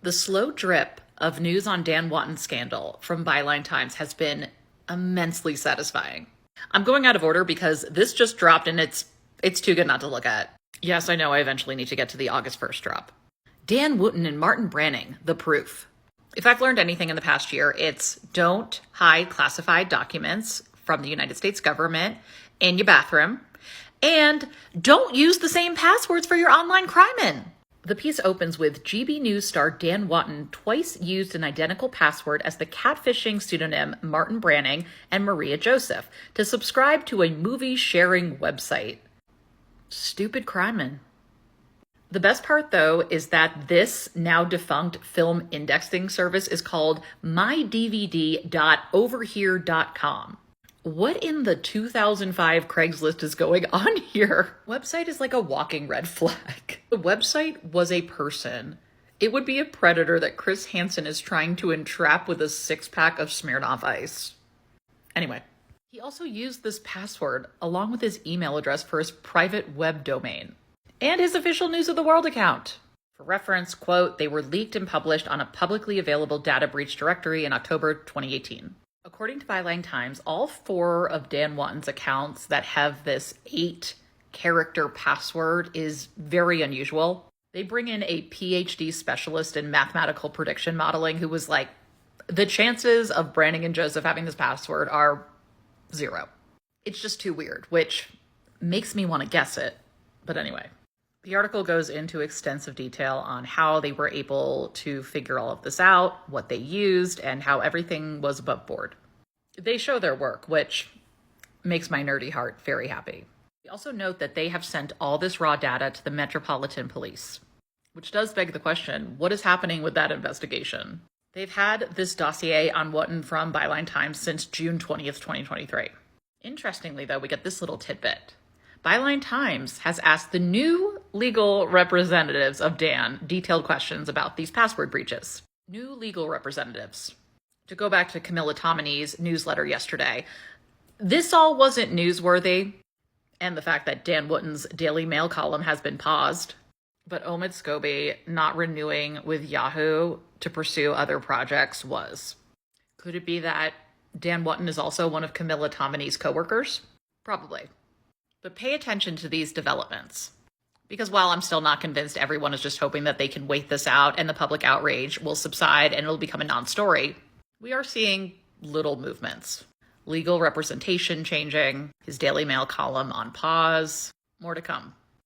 The slow drip of news on Dan Wootton's scandal from Byline Times has been immensely satisfying. I'm going out of order because this just dropped and it's too good not to look at. Yes, I know I eventually need to get to the August 1st drop. Dan Wootton and Martin Branning, the proof. If I've learned anything in the past year, it's don't hide classified documents from the United States government in your bathroom, and don't use the same passwords for your online crime-in. The piece opens with GB News star Dan Wootton twice used an identical password as the catfishing pseudonym Martin Branning and Maria Joseph to subscribe to a movie-sharing website. Stupid crime-in. The best part, though, is that this now defunct film indexing service is called mydvd.overhere.com. What in the 2005 Craigslist is going on here? Website is like a walking red flag. The website was a person. It would be a predator that Chris Hansen is trying to entrap with a 6-pack of Smirnoff Ice. Anyway, he also used this password along with his email address for his private web domain and his official News of the World account. For reference, quote, they were leaked and published on a publicly available data breach directory in October 2018. According to Byline Times, all 4 of Dan Wootton's accounts that have this 8-character password is very unusual. They bring in a PhD specialist in mathematical prediction modeling who was like, the chances of Branning and Joseph having this password are 0. It's just too weird, which makes me want to guess it. But anyway. The article goes into extensive detail on how they were able to figure all of this out, what they used, and how everything was above board. They show their work, which makes my nerdy heart very happy. We also note that they have sent all this raw data to the Metropolitan Police, which does beg the question, what is happening with that investigation? They've had this dossier on Wootton from Byline Times since June 20th, 2023. Interestingly, though, we get this little tidbit. Byline Times has asked the new legal representatives of Dan detailed questions about these password breaches. New legal representatives. To go back to Camilla Tominey's newsletter yesterday, this all wasn't newsworthy, and the fact that Dan Wootton's Daily Mail column has been paused, but Omid Scobie not renewing with Yahoo to pursue other projects was. Could it be that Dan Wootton is also one of Camilla Tominey's coworkers? Probably. But pay attention to these developments. Because while I'm still not convinced everyone is just hoping that they can wait this out and the public outrage will subside and it'll become a non-story, we are seeing little movements. Legal representation changing, his Daily Mail column on pause, more to come.